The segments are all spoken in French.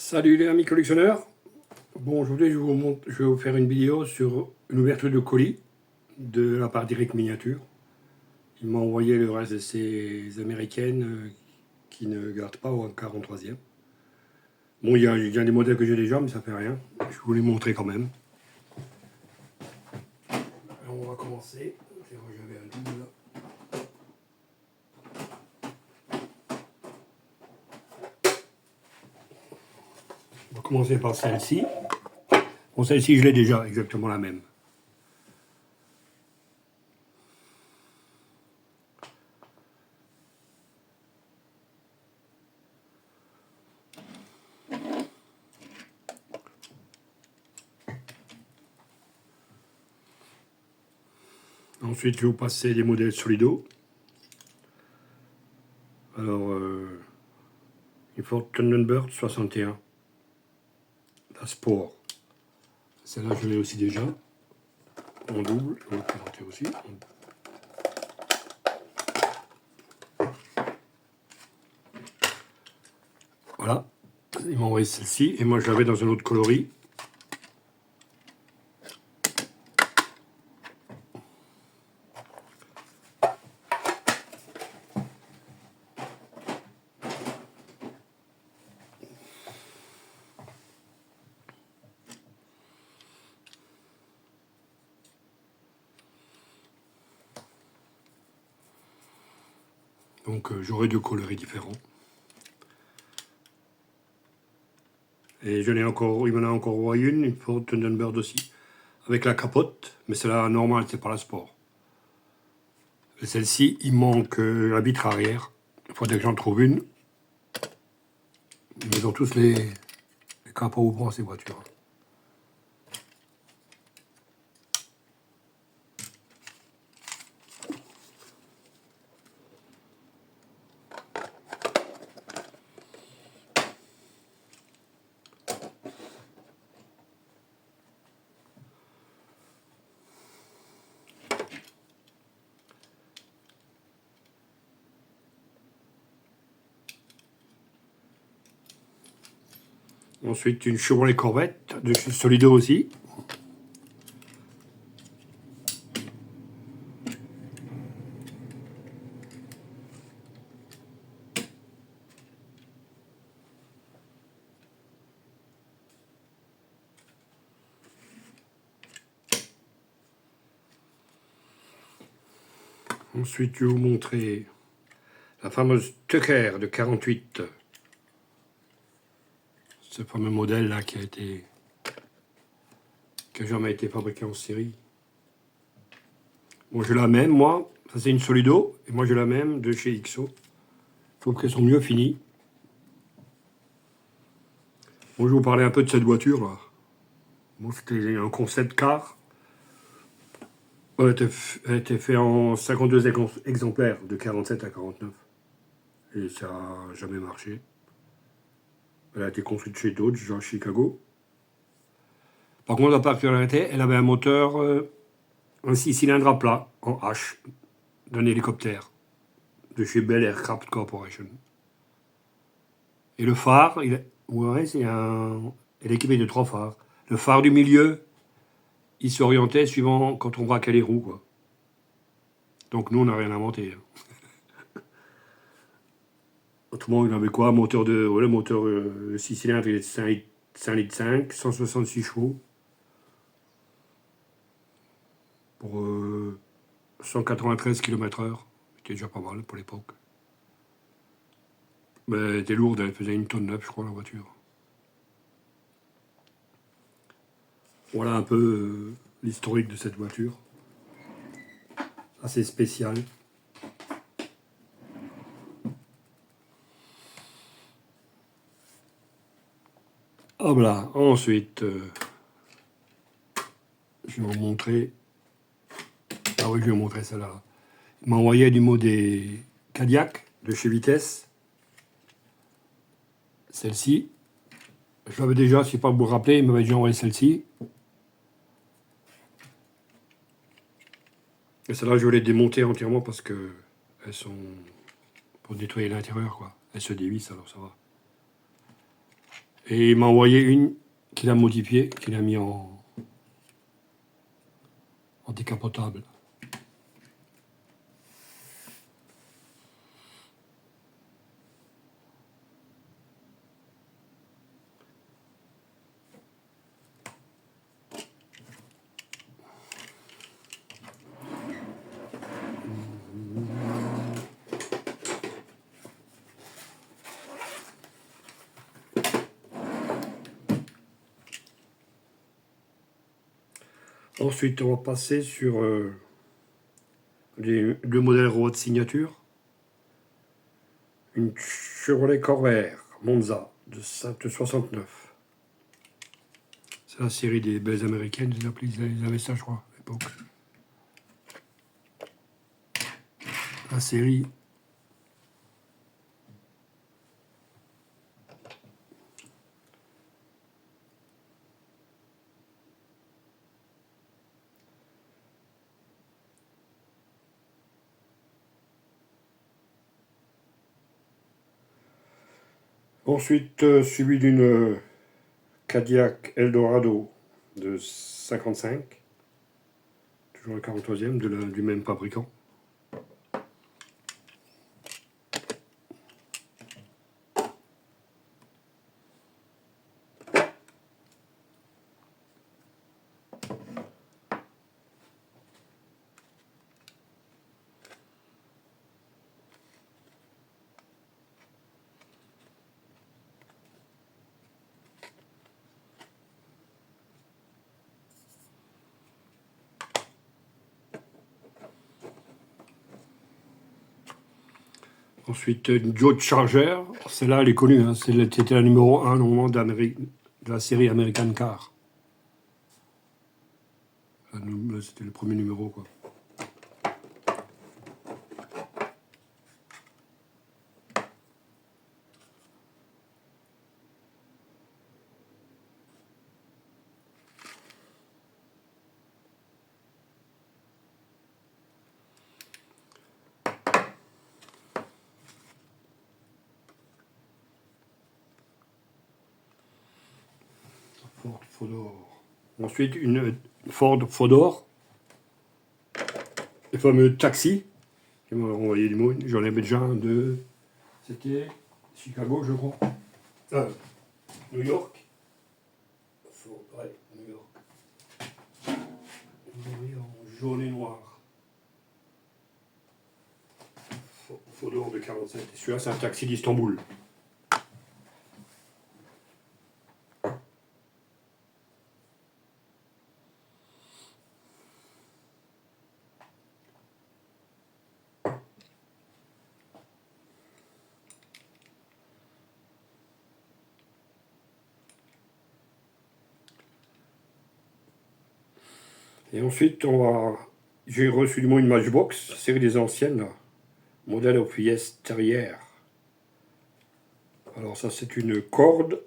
Salut les amis collectionneurs. Bon, aujourd'hui je vais vous faire une vidéo sur une ouverture de colis de la part d'Eric Miniature. Il m'a envoyé le reste de ces américaines qui ne gardent pas au 43e. Bon, il y a des modèles que j'ai déjà, mais ça fait rien. Je vous les montrer quand même. Alors, on va commencer. J'avais un double là. On va commencer par celle-ci. Bon, celle-ci, je l'ai déjà, exactement la même. Ensuite, je vais vous passer des modèles Solido. Alors, il faut Thunderbird 61. La Sport. Celle-là, je l'ai aussi déjà. En double, je vais vous présenter aussi. Voilà. Il m'a envoyé celle-ci. Et moi, je l'avais dans un autre coloris. Donc, j'aurai deux coloris différents. Et il m'en a encore envoyé une Ford Thunderbird aussi, avec la capote, mais celle-là normale, c'est pas la Sport. Et celle-ci, il manque la vitre arrière. Il faudrait que j'en trouve une. Ils ont tous les capots ouvrants, ces voitures. Ensuite, une Chevrolet Corvette de chez Solido aussi. Ensuite, je vais vous montrer la fameuse Tucker de 48. Ce fameux modèle là qui n'a jamais été fabriqué en série. Bon, j'ai la même, moi. Ça, c'est une Solido. Et moi, j'ai la même de chez XO. Je trouve qu'elles sont mieux finies. Bon, je vais vous parler un peu de cette voiture là. Bon, c'était un concept car. Elle était fait en 52 exemplaires, de 47 à 49. Et ça n'a jamais marché. Elle a été construite chez Dodge, à Chicago. Par contre, la particularité, elle avait un moteur, un 6 cylindres à plat, en H, d'un hélicoptère, de chez Bell Aircraft Corporation. Et le phare, ouais, elle est équipée de 3 phares. Le phare du milieu, il s'orientait suivant quand on braquait les roues, quoi. Donc nous, on n'a rien inventé. Autrement, il avait quoi? Un moteur le moteur 6 cylindres, il est 5 litres 5, 166 chevaux. Pour 193 km/h. C'était déjà pas mal pour l'époque. Mais elle était lourde, elle faisait 1,9 tonne, je crois, la voiture. Voilà un peu l'historique de cette voiture. Assez spécial. Hop là, ensuite, je vais vous montrer. Ah oui, je vais vous montrer celle-là. Il m'a envoyé du mot des Cadillac de chez Vitesse. Celle-ci. Je l'avais déjà, si pas vous vous rappelez, il m'avait déjà envoyé celle-ci. Et celle-là, je vais les démonter entièrement parce que elles sont pour nettoyer l'intérieur, quoi. Elles se dévissent, alors ça va. Et il m'a envoyé une qu'il a modifiée, qu'il a mis en décapotable. Ensuite, on va passer sur le modèle robot de signature. Une Chevrolet Corvair Monza de 69. C'est la série des belles américaines, ils avaient ça, je crois, à l'époque. La série. Ensuite, suivi d'une Cadillac Eldorado de 55. Toujours le 43e du même fabricant. Ensuite, une Dodge Charger. Celle-là, elle est connue. Hein. C'était la numéro 1 normalement de la série American Car. C'était le premier numéro, quoi. Ford Fodor. Ensuite, une Ford Fodor. Le fameux taxi. Qui m'a envoyé du mot. J'en avais déjà un de. C'était Chicago, je crois. New York. Ouais, New York. Oui, en jaune et noir. Fodor de 47. Et celui-là, c'est un taxi d'Istanbul. Et ensuite, j'ai reçu du moins une Matchbox, série des anciennes, là. Modèle aux pièces terrières. Alors ça, c'est une corde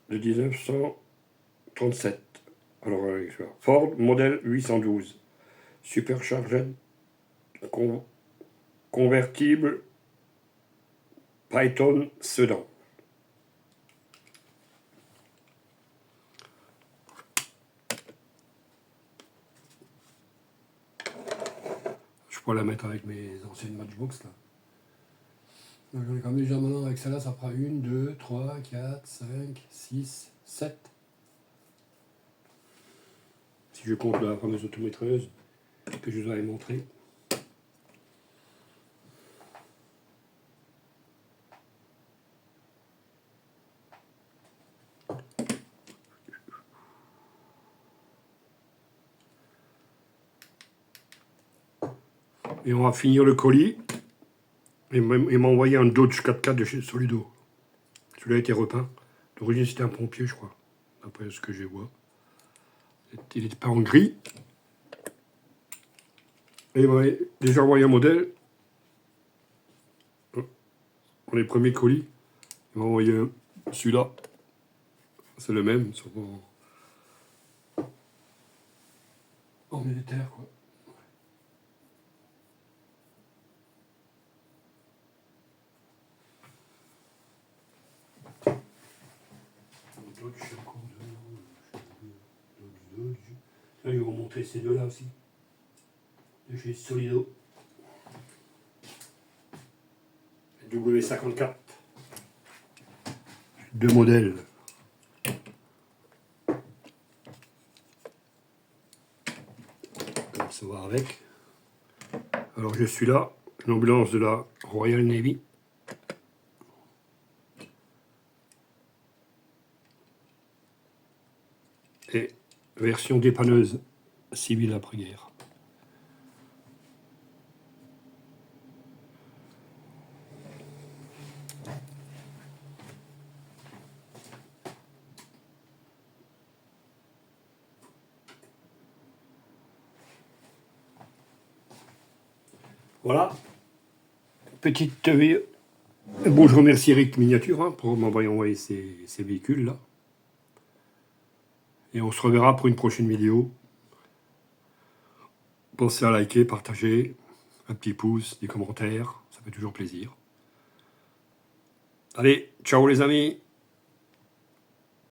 de 1937. Alors, Ford modèle 812. Supercharged convertible Python Sedan. Je pourrais la mettre avec mes anciennes Matchbox là. Donc, j'en ai quand même déjà maintenant avec celle-là, ça fera 1, 2, 3, 4, 5, 6, 7. Si je compte la fameuse autométreuse que je vous avais montré. Et on va finir le colis. Il m'a envoyé un Dodge 4x4 de chez Solido. Celui-là a été repeint. D'origine, c'était un pompier, je crois. D'après ce que je vois. Il n'était pas en gris. Et il m'a déjà envoyé un modèle. Pour les premiers colis. Il m'a envoyé celui-là. C'est le même, sauf en militaire, quoi. Après, je vais vous montrer ces deux-là aussi. De chez Solido. W54. Deux modèles. On va se voir avec. Alors je suis là, l'ambulance de la Royal Navy. Et version dépanneuse civile après-guerre. Voilà. Petite... bon, je remercie Eric Miniature hein, pour m'avoir envoyé ces véhicules-là. Et on se reverra pour une prochaine vidéo. Pensez à liker, partager, un petit pouce, des commentaires, ça fait toujours plaisir. Allez, ciao les amis!